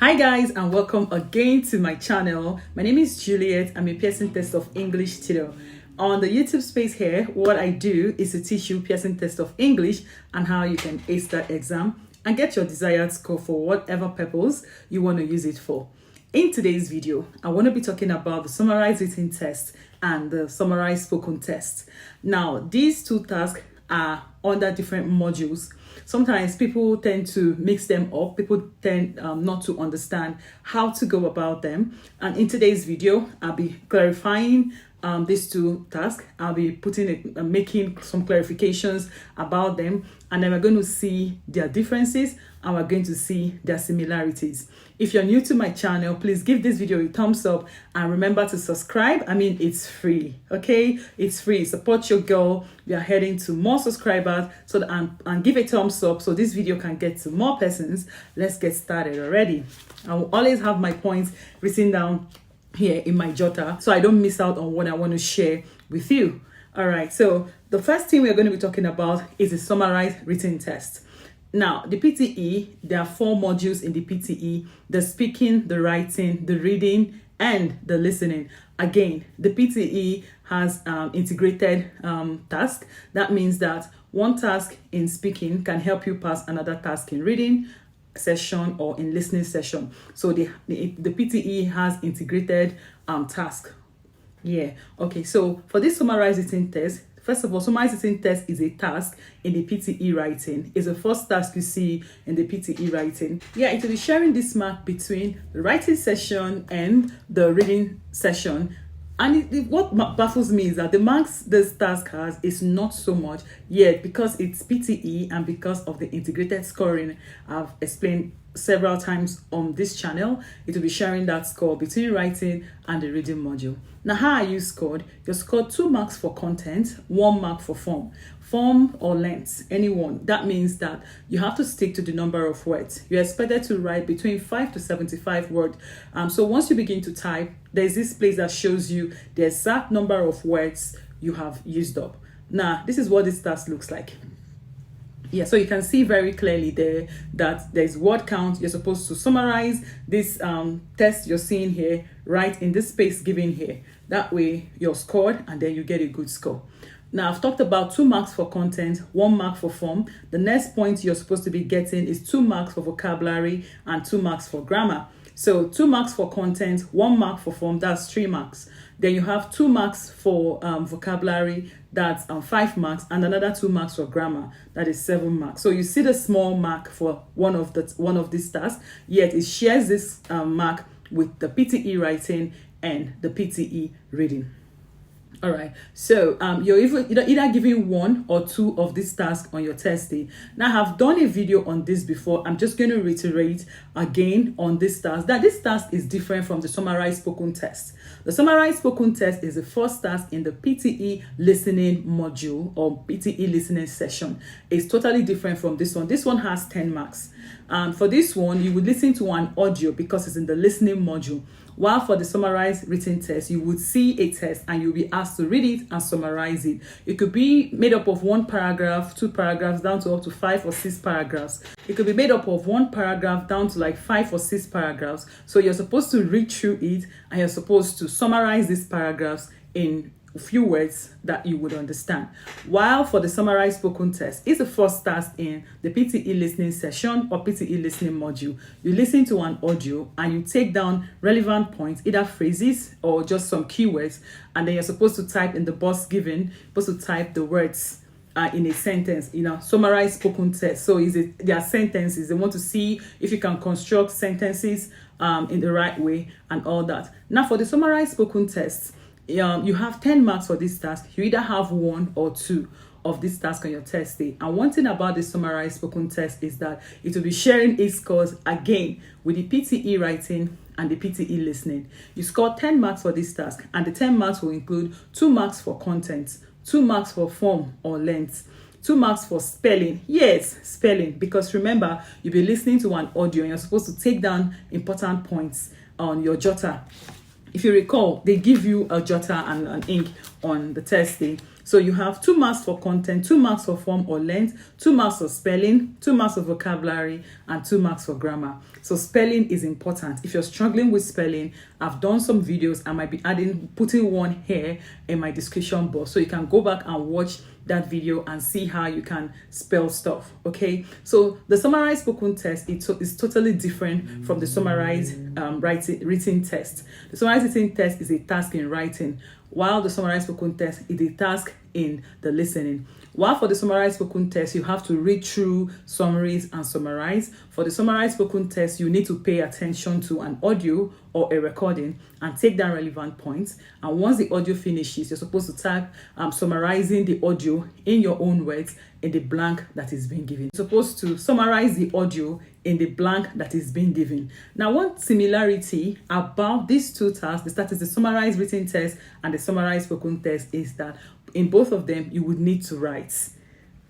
Hi guys, and welcome again to my channel. My name is Juliet. I'm a Pearson Test of English tutor. On the YouTube space here, what I do is to teach you Pearson Test of English and how you can ace that exam and get your desired score for whatever purpose you want to use it for. In today's video, I want to be talking about the Summarise Written Test and the Summarise Spoken Test. Now, these two tasks are under different modules. Sometimes people tend to mix them up. People tend not to understand how to go about them. And in today's video, I'll be clarifying these two tasks. I'll be making some clarifications about them, and then we're going to see their differences and we're going to see their similarities. If you're new to my channel, please give this video a thumbs up and remember to subscribe. I mean, it's free, okay? It's free. Support your girl. We are heading to more subscribers, so that and give a thumbs up so this video can get to more persons. Let's get started already. I will always have my points written down here in my jotter so I don't miss out on what I want to share with you. All right, so the first thing we're going to be talking about is the Summarise Written Test. Now, the PTE, there are 4 modules in the PTE: the speaking, the writing, the reading, and the listening. Again, the PTE has integrated task. That means that one task in speaking can help you pass another task in reading session or in listening session. So the PTE has integrated task. Yeah, okay, so for this Summarise Written Test, first of all, Summarise Written Test is a task in the PTE writing. It's the first task you see in the PTE writing. Yeah, it will be sharing this mark between the writing session and the reading session. And what baffles me is that the marks this task has is not so much, yet because it's PTE and because of the integrated scoring I've explained several times on this channel, it will be sharing that score between writing and the reading module. Now, how are you scored? You're scored 2 marks for content, 1 mark for form or length, any one. That means that you have to stick to the number of words. You're expected to write between 5 to 75 words. So once you begin to type, there's this place that shows you the exact number of words you have used up. Now, this is what this task looks like. Yeah, so you can see very clearly there that there's word count. You're supposed to summarize this test you're seeing here right in this space given here. That way you're scored and then you get a good score. Now, I've talked about 2 marks for content, 1 mark for form. The next point you're supposed to be getting is 2 marks for vocabulary and 2 marks for grammar. So 2 marks for content, 1 mark for form, that's 3 marks. Then you have 2 marks for vocabulary, that's 5 marks, and another 2 marks for grammar, that is 7 marks. So you see the small mark for one of these tasks, yet it shares this mark with the PTE writing and the PTE reading. All right, so you're either giving 1 or 2 of these tasks on your test day. Now, I've done a video on this before. I'm just going to reiterate again on this task that this task is different from the Summarise Spoken Test. The Summarise Spoken Test is the first task in the PTE listening module or PTE listening session. It's totally different from this one. This one has 10 marks. For this one, you would listen to an audio because it's in the listening module. While for the Summarise Written Test, you would see a test and you'll be asked to read it and summarize it. It could be made up of 1 paragraph, 2 paragraphs, down to up to 5 or 6 paragraphs. It could be made up of 1 paragraph down to like 5 or 6 paragraphs. So you're supposed to read through it and you're supposed to summarize these paragraphs in a few words that you would understand. While for the Summarise Spoken Test, it's the first task in the PTE listening session or PTE listening module. You listen to an audio and you take down relevant points, either phrases or just some keywords, and then you're supposed to type in the box given, supposed to type the words in a sentence. Summarise Spoken Test. So there are sentences. They want to see if you can construct sentences in the right way and all that. Now, for the Summarise Spoken Test, you have 10 marks for this task. You either have 1 or 2 of this task on your test day. And one thing about the Summarise Spoken Test is that it will be sharing its scores again with the PTE writing and the PTE listening. You score 10 marks for this task, and the 10 marks will include 2 marks for content, 2 marks for form or length, 2 marks for spelling. Yes, spelling, because remember, you'll be listening to an audio and you're supposed to take down important points on your jotter. If you recall, they give you a jotter and an ink on the test day. So you have 2 marks for content, 2 marks for form or length, 2 marks for spelling, 2 marks for vocabulary, and 2 marks for grammar. So spelling is important. If you're struggling with spelling, I've done some videos. I might be putting one here in my description box, so you can go back and watch that video and see how you can spell stuff. Okay, so the Summarize Spoken Test is totally different from the Summarize written test. The Summarize written test is a task in writing, while the Summarize Spoken Test is a task in the listening. While for the Summarize Spoken Test, you have to read through summaries and summarize. For the Summarize Spoken Test, you need to pay attention to an audio or a recording and take down relevant points. And once the audio finishes, you're supposed to type summarizing the audio in your own words in the blank that is being given. You're supposed to summarize the audio in the blank that is being given. Now, one similarity about these two tasks, that is the Summarize Written Test and the Summarize Spoken Test, is that in both of them, you would need to write.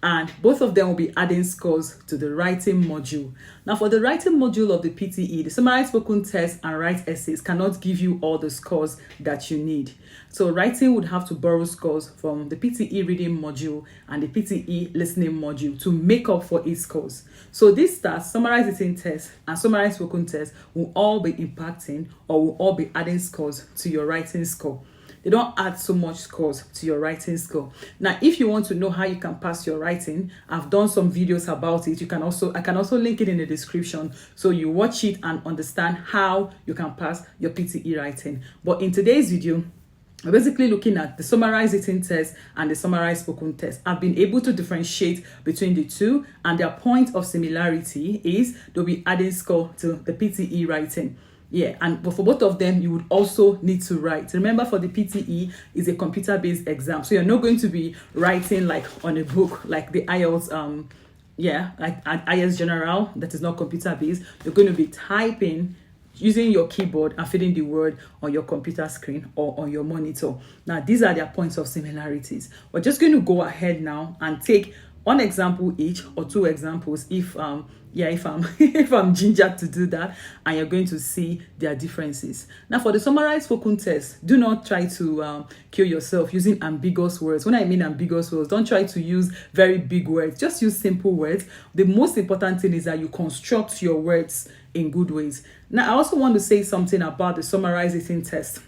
And both of them will be adding scores to the writing module. Now, for the writing module of the PTE, the Summarize Spoken Test and Write Essays cannot give you all the scores that you need. So writing would have to borrow scores from the PTE reading module and the PTE listening module to make up for its scores. So these tasks, Summarize Written Test and Summarize Spoken Test, will all be impacting or will all be adding scores to your writing score. They don't add so much scores to your writing score. Now, if you want to know how you can pass your writing, I've done some videos about it. I can also link it in the description, so you watch it and understand how you can pass your PTE writing. But in today's video, we're basically looking at the Summarize Written Test and the Summarize Spoken Test. I've been able to differentiate between the two, and their point of similarity is they'll be adding score to the PTE writing. Yeah, but for both of them, you would also need to write. Remember, for the PTE, is a computer-based exam, so you're not going to be writing like on a book, like the IELTS, like an IELTS General that is not computer-based. You're going to be typing using your keyboard and filling the word on your computer screen or on your monitor. Now, these are their points of similarities. We're just going to go ahead now and take one example each or two examples if I'm if I'm ginger to do that, and you're going to see their differences. Now, for the Summarize Spoken Test, do not try to kill yourself using ambiguous words. When I mean ambiguous words, don't try to use very big words. Just use simple words. The most important thing is that you construct your words in good ways. Now, I also want to say something about the Summarize Written Test.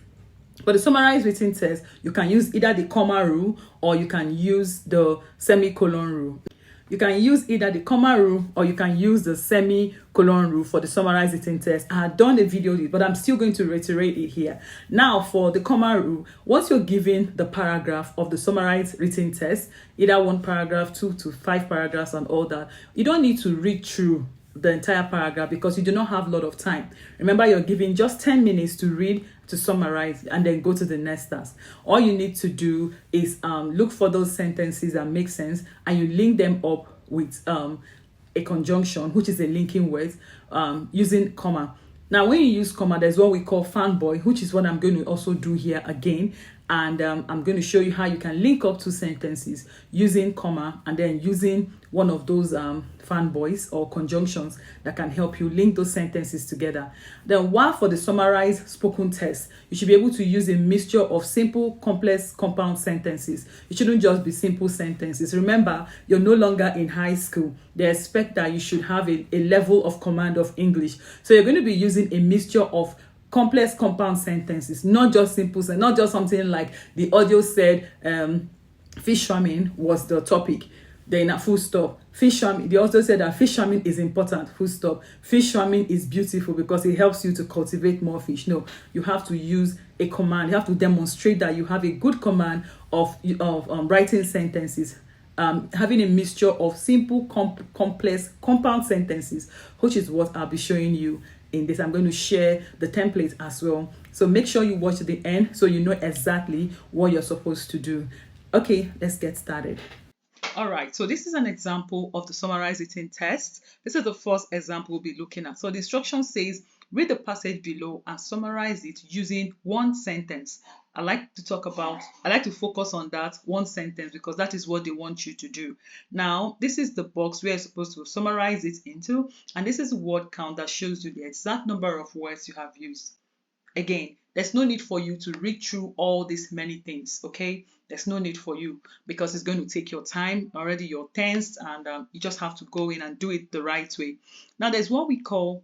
For the Summarize Written Test, you can use either the comma rule or you can use the semicolon rule. You can use either the comma rule or you can use the semicolon rule for the Summarize Written Test. I had done a video, but I'm still going to reiterate it here. Now, for the comma rule, once you're given the paragraph of the Summarize Written Test, either one paragraph, 2 to 5 paragraphs and all that, you don't need to read through the entire paragraph because you do not have a lot of time. Remember, you're given just 10 minutes to read, to summarize, and then go to the next task. All you need to do is look for those sentences that make sense, and you link them up with a conjunction, which is a linking word, using comma. Now, when you use comma, there's what we call fanboy, which is what I'm going to also do here again. And I'm going to show you how you can link up two sentences using comma and then using one of those fanboys or conjunctions that can help you link those sentences together. Then, while for the Summarize Spoken Test, you should be able to use a mixture of simple, complex, compound sentences. It shouldn't just be simple sentences. Remember, you're no longer in high school. They expect that you should have a level of command of English. So you're going to be using a mixture of complex compound sentences, not just simple, not just something like the audio said fish farming was the topic, then a full stop. Fish farming, they also said that fish farming is important, full stop. Fish farming is beautiful because it helps you to cultivate more fish. No, you have to use a command. You have to demonstrate that you have a good command of writing sentences. Having a mixture of simple, complex, compound sentences, which is what I'll be showing you in this. I'm going to share the template as well. So make sure you watch to the end so you know exactly what you're supposed to do. Okay, let's get started. All right, so this is an example of the Summarize Written Test. This is the first example we'll be looking at. So the instruction says, read the passage below and summarize it using one sentence. I like to focus on that one sentence because that is what they want you to do. Now, this is the box where you're supposed to summarize it into, and this is the word count that shows you the exact number of words you have used. Again, there's no need for you to read through all these many things, okay? There's no need for you because it's going to take your time. Already you're tensed, and you just have to go in and do it the right way. Now, there's what we call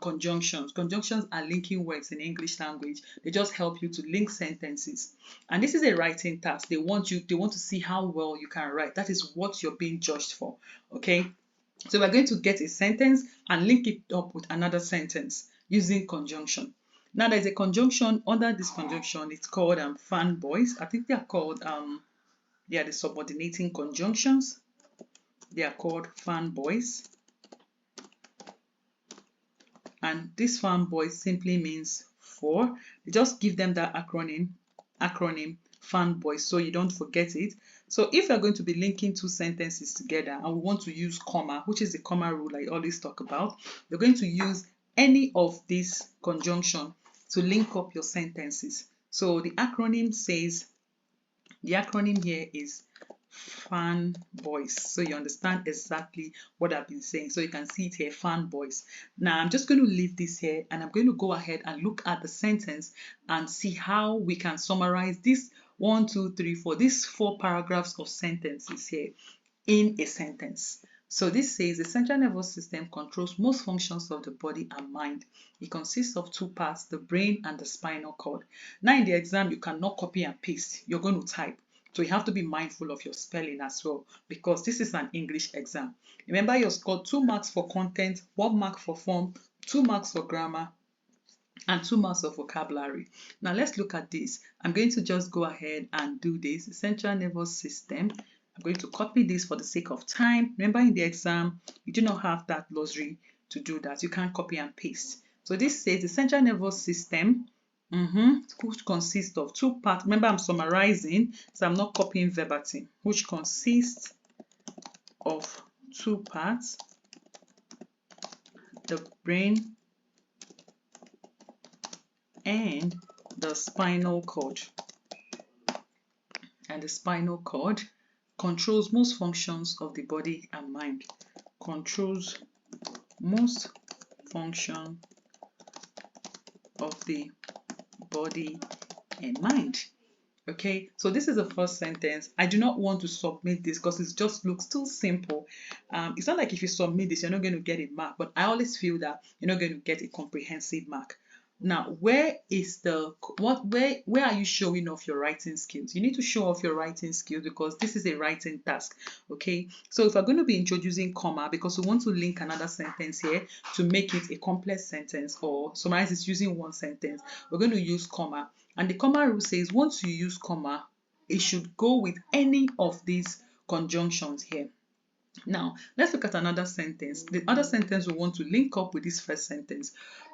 conjunctions. Conjunctions are linking words in English language. They just help you to link sentences. And this is a writing task. They want to see how well you can write. That is what you're being judged for, okay? So we're going to get a sentence and link it up with another sentence using conjunction. Now there's a conjunction under this conjunction. It's called fanboys. I think they are called they are the subordinating conjunctions. They are called fanboys. And this fanboy simply means for. They just give them that acronym fanboy, so you don't forget it. So if you're going to be linking two sentences together and we want to use comma, which is the comma rule I always talk about, you're going to use any of these conjunction to link up your sentences. So the acronym here is fanboys. So you understand exactly what I've been saying. So you can see it here, fanboys. Now I'm just going to leave this here and I'm going to go ahead and look at the sentence and see how we can summarize this 1, 2, 3, 4, these 4 paragraphs of sentences here in a sentence. So this says the central nervous system controls most functions of the body and mind. It consists of 2 parts, the brain and the spinal cord. Now in the exam, you cannot copy and paste. You're going to type. So you have to be mindful of your spelling as well, because this is an English exam. Remember, you scored 2 marks for content, 1 mark for form, 2 marks for grammar, and 2 marks of vocabulary. Now let's look at this. I'm going to just go ahead and do this. The central nervous system. I'm going to copy this for the sake of time. Remember, in the exam, you do not have that glossary to do that. You can't copy and paste. So this says the central nervous system, which consists of 2 parts. Remember, I'm summarizing, so I'm not copying verbatim. Which consists of 2 parts, the brain and the spinal cord. And the spinal cord controls most functions of the body and mind. Controls most function of the body and mind. Okay, so this is the first sentence. I do not want to submit this because it just looks too simple. It's not like if you submit this, you're not going to get a mark, but I always feel that you're not going to get a comprehensive mark. Now, where are you showing off your writing skills? You need to show off your writing skills because this is a writing task, okay? So if we're going to be introducing comma, because we want to link another sentence here to make it a complex sentence or summarize it using one sentence, we're going to use comma. And the comma rule says once you use comma, it should go with any of these conjunctions here. Now, let's look at another sentence. The other sentence we want to link up with this first sentence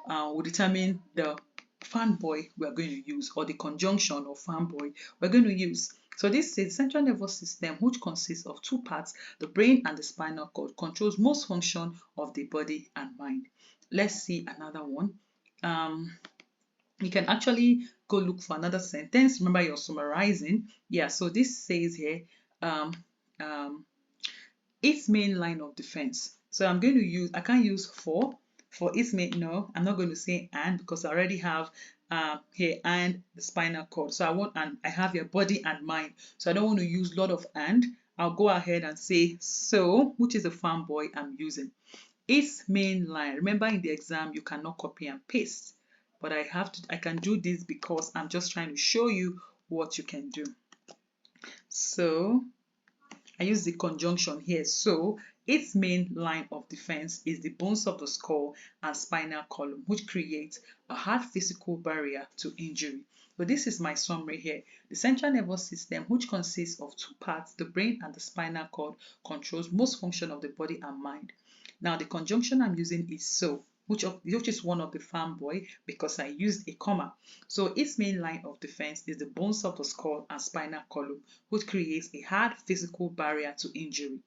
will determine the fanboy we're going to use, or the conjunction of fanboy we're going to use. So this says central nervous system, which consists of 2 parts, the brain and the spinal cord, controls most function of the body and mind. Let's see another one. You can actually go look for another sentence. Remember, you're summarizing. Yeah, so this says here, its main line of defense. So I'm going to use, I can't use for its main, no, I'm not going to say and, because I already have here and the spinal cord. So I have your body and mind. So I don't want to use a lot of and. I'll go ahead and say so, which is the fanboy I'm using. Its main line. Remember, in the exam, you cannot copy and paste, but I can do this because I'm just trying to show you what you can do. So I use the conjunction here. So its main line of defense is the bones of the skull and spinal column, which creates a hard physical barrier to injury. So this is my summary here. The central nervous system, which consists of 2 parts, the brain and the spinal cord, controls most function of the body and mind. Now the conjunction I'm using is so, which is one of the fanboy because I used a comma. So its main line of defense is the bones of the skull and spinal column, which creates a hard physical barrier to injury.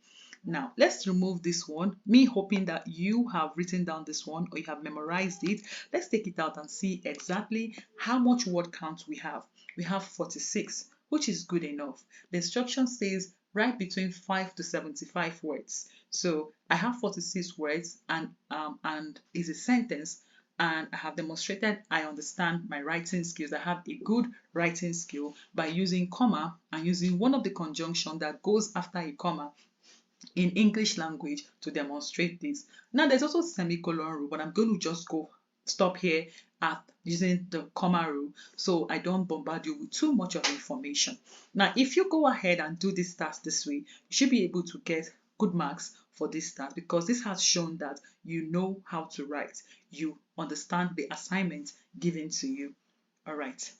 Now, let's remove this one. Me hoping that you have written down this one or you have memorized it. Let's take it out and see exactly how much word count we have. We have 46, which is good enough. The instruction says write between 5 to 75 words. So I have 46 words and is a sentence. and I have demonstrated I understand my writing skills. I have a good writing skill by using comma and using one of the conjunction that goes after a comma in English language to demonstrate this. Now there's also semicolon rule, but I'm going to just stop here at using the comma rule so I don't bombard you with too much of information. Now if you go ahead and do this task this way, you should be able to get good marks for this task because this has shown that you know how to write. You understand the assignment given to you. All right.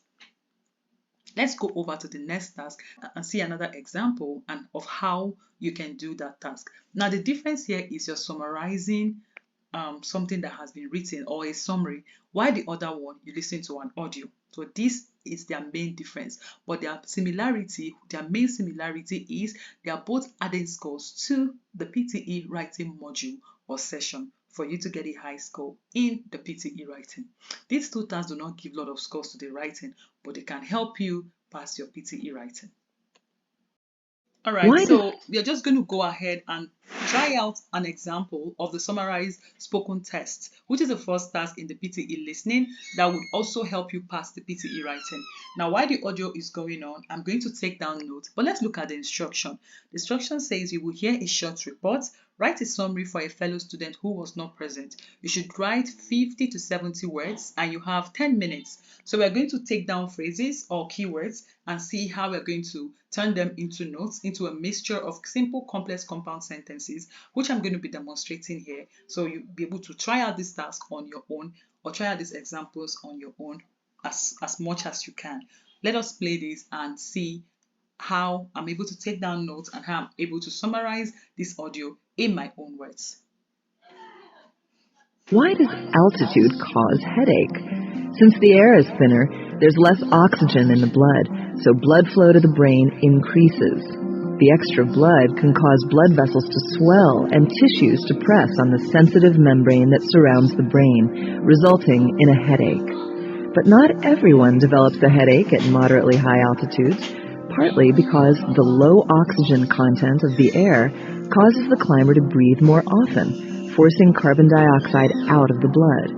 Let's go over to the next task and see another example and of how you can do that task. Now the difference here is you're summarizing something that has been written or a summary, while the other one you listen to an audio. So this is their main difference, but their main similarity is they are both adding scores to the PTE writing module or session for you to get a high score in the PTE writing. These two tasks do not give a lot of scores to the writing, but they can help you pass your PTE writing. All right, so we are just going to go ahead and try out an example of the Summarize Spoken Test, which is the first task in the PTE listening that would also help you pass the PTE writing. Now, while the audio is going on, I'm going to take down notes, but let's look at the instruction. The instruction says you will hear a short report, write a summary for a fellow student who was not present. You should write 50 to 70 words and you have 10 minutes. So we're going to take down phrases or keywords and see how we're going to turn them into notes, into a mixture of simple, complex, compound sentences, which I'm going to be demonstrating here. So you'll be able to try out this task on your own or try out these examples on your own as much as you can. Let us play this and see how I'm able to take down notes and how I'm able to summarize this audio in my own words. Why does altitude cause headache? Since the air is thinner, there's less oxygen in the blood, so blood flow to the brain increases. The extra blood can cause blood vessels to swell and tissues to press on the sensitive membrane that surrounds the brain, resulting in a headache. But not everyone develops a headache at moderately high altitudes, partly because the low oxygen content of the air causes the climber to breathe more often, forcing carbon dioxide out of the blood.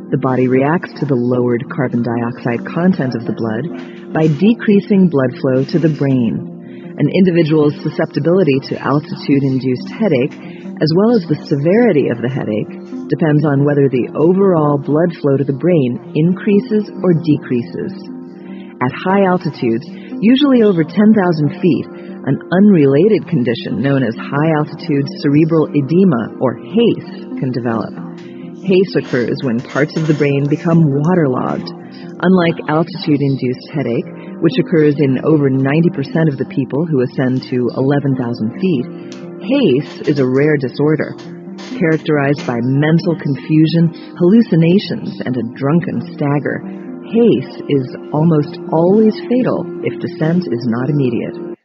The body reacts to the lowered carbon dioxide content of the blood by decreasing blood flow to the brain. An individual's susceptibility to altitude-induced headache, as well as the severity of the headache, depends on whether the overall blood flow to the brain increases or decreases. At high altitudes, usually over 10,000 feet, an unrelated condition known as high-altitude cerebral edema, or HACE, can develop. HACE occurs when parts of the brain become waterlogged. Unlike altitude-induced headache, which occurs in over 90% of the people who ascend to 11,000 feet, HACE is a rare disorder, characterized by mental confusion, hallucinations, and a drunken stagger. HACE is almost always fatal if descent is not immediate.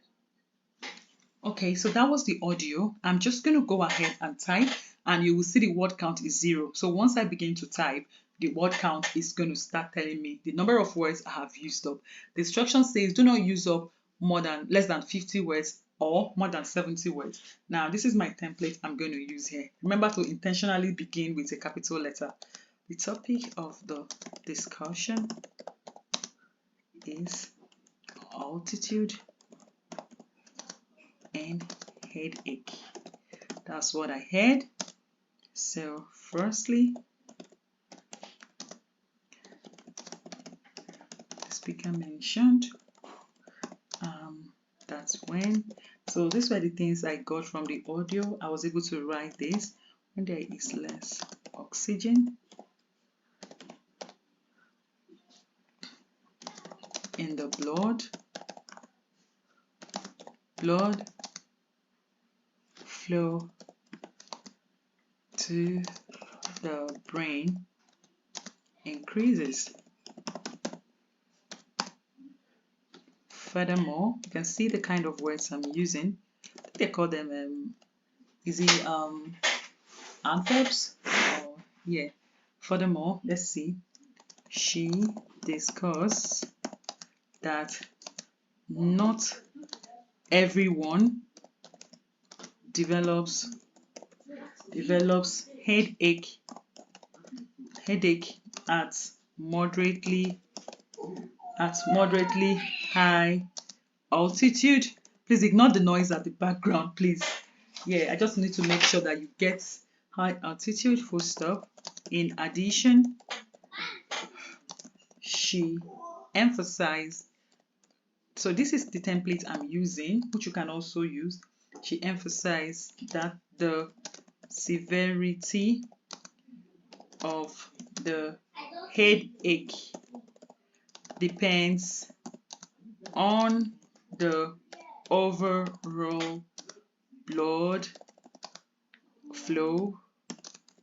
Okay, so that was the audio. I'm just going to go ahead and type and you will see the word count is 0. So once I begin to type, the word count is going to start telling me the number of words I have used up. The instruction says do not use up less than 50 words or more than 70 words. Now, this is my template I'm going to use here. Remember to intentionally begin with a capital letter. The topic of the discussion is altitude and headache. That's what I had. So firstly, the speaker mentioned that's when. So these were the things I got from the audio. I was able to write this when there is less oxygen in the blood flow to the brain increases. Furthermore, you can see the kind of words I'm using. They call them adverbs. Yeah. Furthermore, let's see. She discussed that not everyone develops headache at moderately high altitude. Please ignore the noise at the background, please. Yeah, I just need to make sure that you get high altitude, full stop. In addition, she emphasized, so this is the template I'm using, which you can also use. She emphasized that the severity of the headache depends on the overall blood flow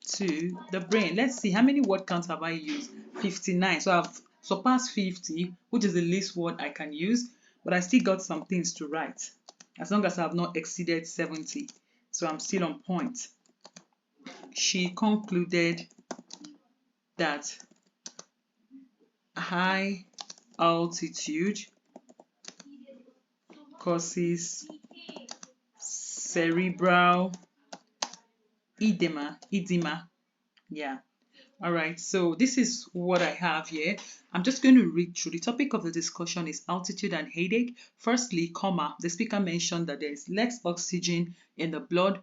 to the brain. Let's see, how many word counts have I used? 59. So I've surpassed 50, which is the least word I can use, but I still got some things to write, as long as I have not exceeded 70. So I'm still on point. She concluded that high altitude causes cerebral edema. Yeah. All right, so this is what I have here. I'm just going to read through. The topic of the discussion is altitude and headache. Firstly, the speaker mentioned that there is less oxygen in the blood.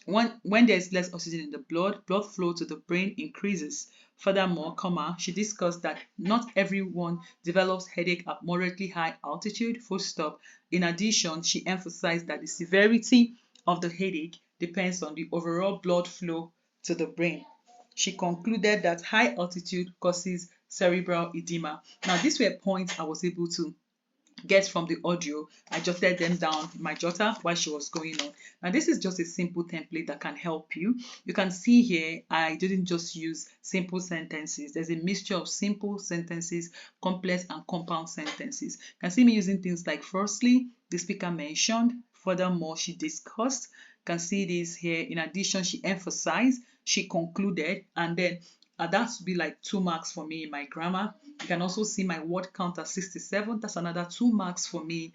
When there's less oxygen in the blood flow to the brain increases. Furthermore, she discussed that not everyone develops headache at moderately high altitude, full stop. In addition, she emphasized that the severity of the headache depends on the overall blood flow to the brain. She concluded that high altitude causes cerebral edema. Now, these were points I was able to get from the audio. I jotted them down in my jotter while she was going on. Now, this is just a simple template that can help you. You can see here, I didn't just use simple sentences. There's a mixture of simple sentences, complex and compound sentences. You can see me using things like firstly, the speaker mentioned, furthermore, she discussed. You can see this here. In addition, she emphasized, she concluded, and then that would be like 2 marks for me in my grammar. You can also see my word count at 67. That's another 2 marks for me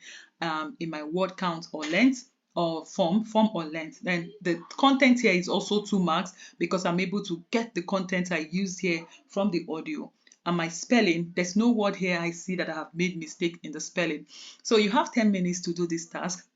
in my word count or length or form or length. Then the content here is also 2 marks because I'm able to get the content I used here from the audio. And my spelling, there's no word here I see that I have made mistake in the spelling. So you have 10 minutes to do this task.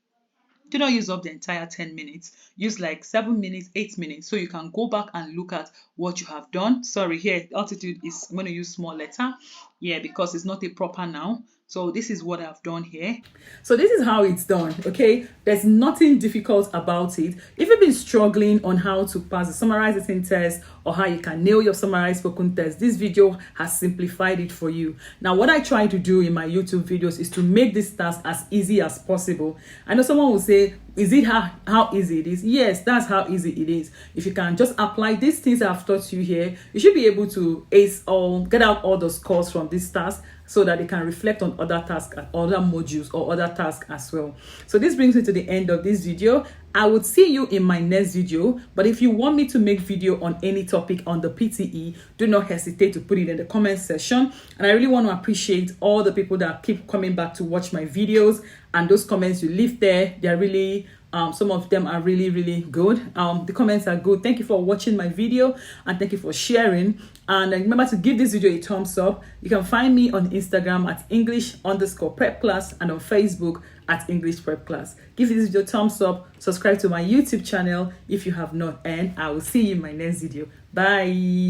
Do not use up the entire 10 minutes. Use like 7 minutes, 8 minutes. So you can go back and look at what you have done. Sorry, here, altitude is, I'm going to use small letter. Yeah, because it's not a proper noun. So this is what I've done here. So this is how it's done, okay? There's nothing difficult about it. If you've been struggling on how to pass the Summarize Written test or how you can nail your Summarize Spoken test, this video has simplified it for you. Now, what I try to do in my YouTube videos is to make this task as easy as possible. I know someone will say, is it how easy it is? Yes, that's how easy it is. If you can just apply these things I've taught you here, you should be able to get out all the scores from this task so that they can reflect on other tasks, other modules or other tasks as well. So this brings me to the end of this video. I would see you in my next video, but if you want me to make video on any topic on the PTE, do not hesitate to put it in the comment section. And I really want to appreciate all the people that keep coming back to watch my videos, and those comments you leave there, they're really some of them are really, really good. The comments are good. Thank you for watching my video and thank you for sharing. And remember to give this video a thumbs up. You can find me on Instagram at English_prep class and on Facebook at English Prep Class. Give this video a thumbs up. Subscribe to my YouTube channel if you have not, and I will see you in my next video. Bye.